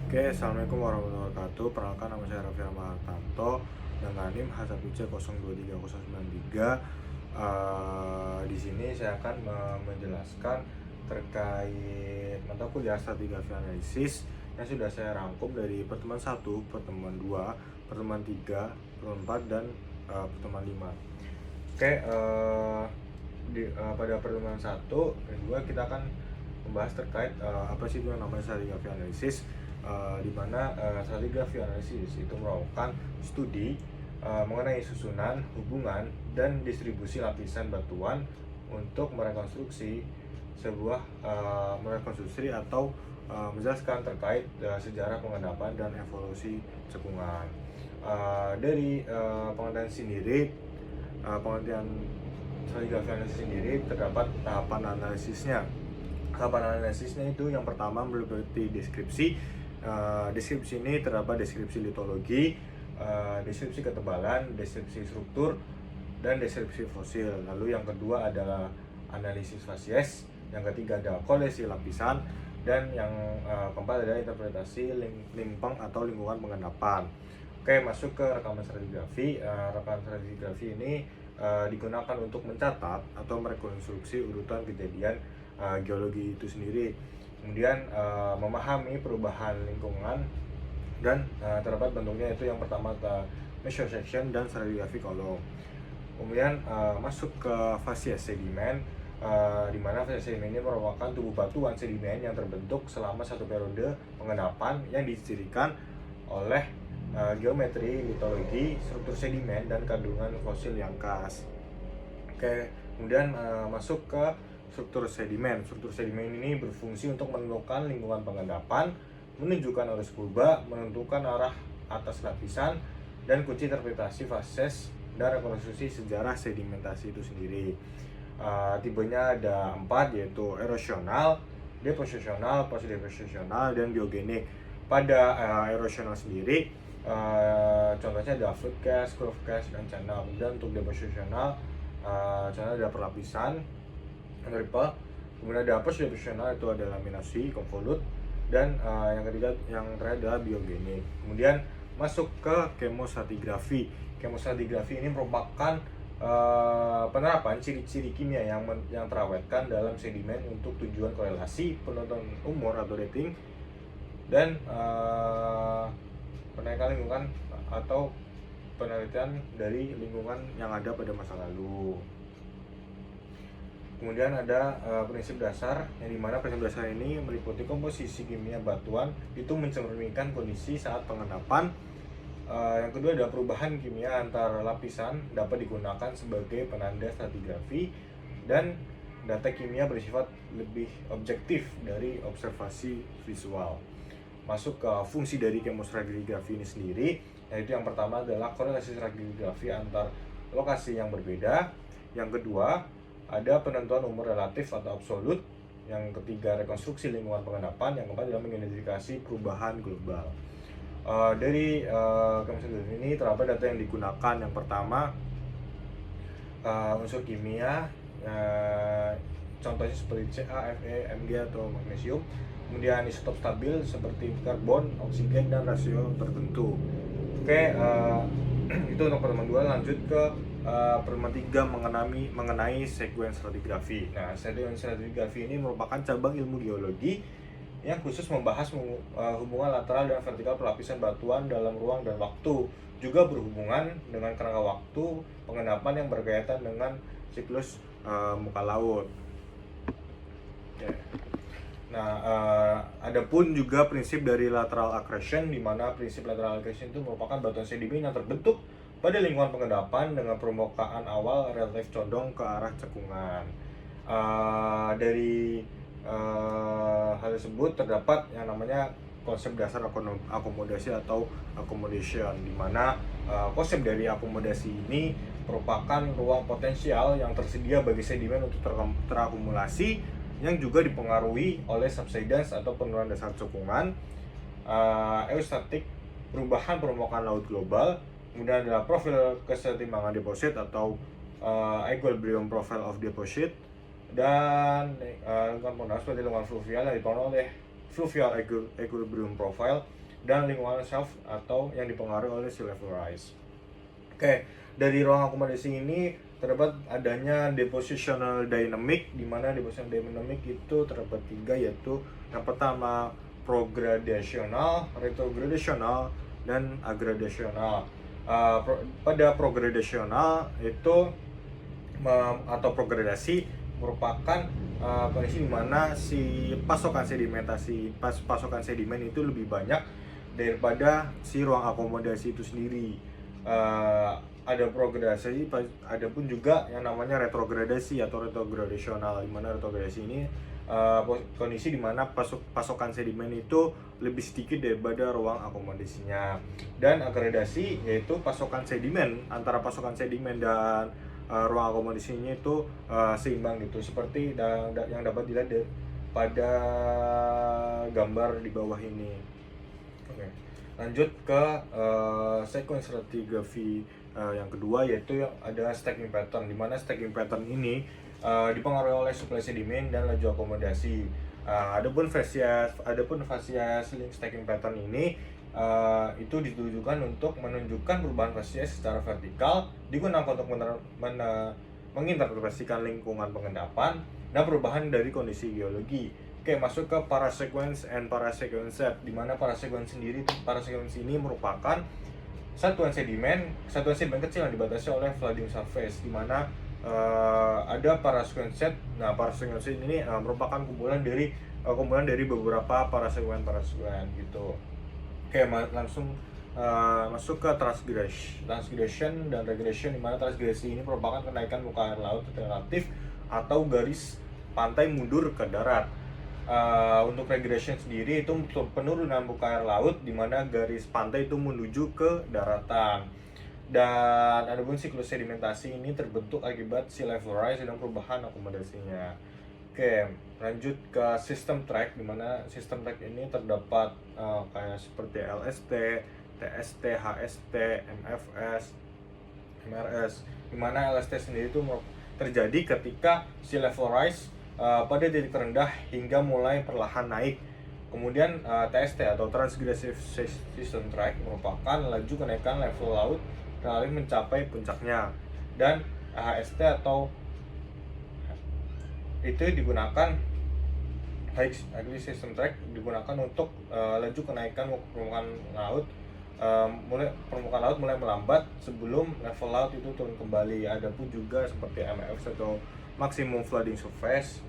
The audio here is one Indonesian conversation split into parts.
Oke, Assalamualaikum warahmatullahi wabarakatuh. Perkenalkan, nama saya Raffi Hartanto dengan NIM H1C02303. Di sini saya akan menjelaskan terkait mata kuliah stratigrafi analisis yang sudah saya rangkum dari pertemuan 1, pertemuan 2, pertemuan 3, pertemuan 4, dan pertemuan 5. Oke, pada pertemuan 1 dan 2 kita akan membahas terkait apa sih itu yang namanya stratigrafi analisis, di mana stratigrafi analisis itu merupakan studi mengenai susunan, hubungan, dan distribusi lapisan batuan untuk merekonstruksi merekonstruksi atau menjelaskan terkait sejarah pengendapan dan evolusi cekungan. Dari pengertian sendiri, pengertian stratigrafi analisis sendiri terdapat tahapan analisisnya. Tahapan analisisnya itu yang pertama meliputi deskripsi. Deskripsi ini terdapat deskripsi litologi, deskripsi ketebalan, deskripsi struktur, dan deskripsi fosil. Lalu yang kedua adalah analisis fasies, yang ketiga ada koleksi lapisan, dan yang keempat adalah interpretasi limpeng atau lingkungan pengendapan. Oke, masuk ke rekaman stratigrafi. Rekaman stratigrafi ini digunakan untuk mencatat atau merekonstruksi urutan kejadian geologi itu sendiri, kemudian memahami perubahan lingkungan, dan terdapat bentuknya itu yang pertama measure section dan stratigraphic column. Kemudian masuk ke fasies sedimen, di mana fasies sedimen ini merupakan tubuh batuan sedimen yang terbentuk selama satu periode pengendapan yang dicirikan oleh geometri, litologi, struktur sedimen, dan kandungan fosil yang khas. Oke, kemudian masuk ke struktur sedimen. Struktur sedimen ini berfungsi untuk menentukan lingkungan pengendapan, menunjukkan arus purba, menentukan arah atas lapisan, dan kunci interpretasi fases dan rekonstruksi sejarah sedimentasi itu sendiri. Tipenya ada 4, yaitu erosional, deposisional, post-deposisional, dan biogenik. Pada erosional sendiri, contohnya ada fluid cast, curve cast, dan channel. Kemudian untuk deposisional, channel ada perlapisan, ripple. Kemudian ada post-deposisional, itu ada laminasi, convolute, dan yang terakhir adalah biogenik. Kemudian masuk ke kemostratigrafi. Kemostratigrafi ini merupakan penerapan ciri-ciri kimia yang terawetkan dalam sedimen untuk tujuan korelasi, penentuan umur atau dating, dan penaikan lingkungan atau penelitian dari lingkungan yang ada pada masa lalu. Kemudian ada prinsip dasar, yang dimana prinsip dasar ini meliputi komposisi kimia batuan itu mencerminkan kondisi saat pengendapan. Yang kedua ada perubahan kimia antar lapisan dapat digunakan sebagai penanda stratigrafi, dan data kimia bersifat lebih objektif dari observasi visual. Masuk ke fungsi dari kemostratigrafi ini sendiri, yaitu yang pertama adalah korelasi stratigrafi antar lokasi yang berbeda. Yang kedua ada penentuan umur relatif atau absolut. Yang ketiga rekonstruksi lingkungan pengendapan. Yang keempat adalah mengidentifikasi perubahan global. Dari kemostratigrafi ini terdapat data yang digunakan. Yang pertama unsur kimia, contohnya seperti Ca, Fe, Mg atau magnesium. Kemudian isotop stabil seperti karbon, oksigen, dan rasio tertentu. Oke, itu untuk pertemuan 2. Lanjut ke pertemuan 3 mengenai sekuens stratigrafi. Nah, sekuens stratigrafi ini merupakan cabang ilmu geologi yang khusus membahas hubungan lateral dan vertikal pelapisan batuan dalam ruang dan waktu, juga berhubungan dengan kerangka waktu pengendapan yang berkaitan dengan siklus muka laut. Okay. Nah, ada pun juga prinsip dari lateral accretion, di mana prinsip lateral accretion itu merupakan batuan sedimen yang terbentuk pada lingkungan pengendapan dengan permukaan awal relatif condong ke arah cekungan. Dari hal tersebut terdapat yang namanya konsep dasar akomodasi atau accommodation, di mana konsep dari akomodasi ini merupakan ruang potensial yang tersedia bagi sedimen untuk terakumulasi, yang juga dipengaruhi oleh subsidence atau penurunan dasar cekungan, eustatik, perubahan permukaan laut global. Kemudian adalah profil kesetimbangan deposit atau equilibrium profile of deposit, dan lingkungan pengendapan seperti lingkungan fluvial yang dipengaruhi oleh fluvial equilibrium profile, dan lingkungan shelf atau yang dipengaruhi oleh sea level rise. Oke, dari ruang akomodasi ini terdapat adanya depositional dynamic, di mana depositional dynamic itu terdapat 3, yaitu yang pertama progradational, retrogradational, dan aggradational. Pada progradational itu atau progradasi merupakan kondisi di mana si pasokan sedimen itu lebih banyak daripada si ruang akomodasi itu sendiri. Ada progradasi, ada pun juga yang namanya retrogradasi atau retrogradational, di mana retrogradasi ini kondisi di mana pasokan sedimen itu lebih sedikit daripada ruang akomodasinya. Dan agradasi yaitu pasokan sedimen, antara pasokan sedimen dan ruang akomodasinya itu seimbang gitu, seperti yang dapat dilihat pada gambar di bawah ini. Oke, lanjut ke sequence stratigraphy yang kedua, yaitu yang ada stacking pattern, di mana stacking pattern ini dipengaruhi oleh suplai sedimen dan laju akomodasi. Adapun facies link stacking pattern ini itu ditujukan untuk menunjukkan perubahan facies secara vertikal, digunakan untuk menginterpretasikan lingkungan pengendapan dan perubahan dari kondisi geologi. Oke, masuk ke parasequence and parasequence set, di mana parasequence ini merupakan satuan sedimen kecil yang dibatasi oleh flooding surface, di mana ada parasequence set. Nah, parasequence set ini merupakan kumpulan dari beberapa parasequence gitu. Oke, langsung masuk ke transgression dan regression, di mana transgresi ini merupakan kenaikan muka air laut relatif atau garis pantai mundur ke darat. Untuk regression sendiri itu penurunan muka air laut, di mana garis pantai itu menuju ke daratan. Dan adapun siklus sedimentasi ini terbentuk akibat sea level rise dan perubahan akomodasinya. Oke, lanjut ke system track, di mana system track ini terdapat kayak seperti LST, TST, HST, MFS, MRS, di mana LST sendiri itu terjadi ketika sea level rise pada titik terendah hingga mulai perlahan naik. Kemudian TST atau Transgressive System Track merupakan laju kenaikan level laut relatif mencapai puncaknya. Dan HST atau itu digunakan High System Track digunakan untuk laju kenaikan permukaan laut mulai melambat sebelum level laut itu turun kembali. Adapun juga seperti MFS atau Maximum Flooding Surface,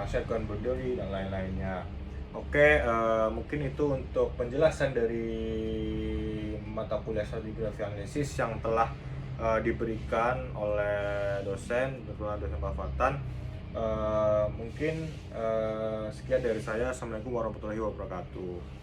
second boundary dan lain-lainnya. Oke, mungkin itu untuk penjelasan dari mata kuliah stratigraphy analisis yang telah diberikan oleh dosen Pak Fatan. Mungkin sekian dari saya. Assalamualaikum warahmatullahi wabarakatuh.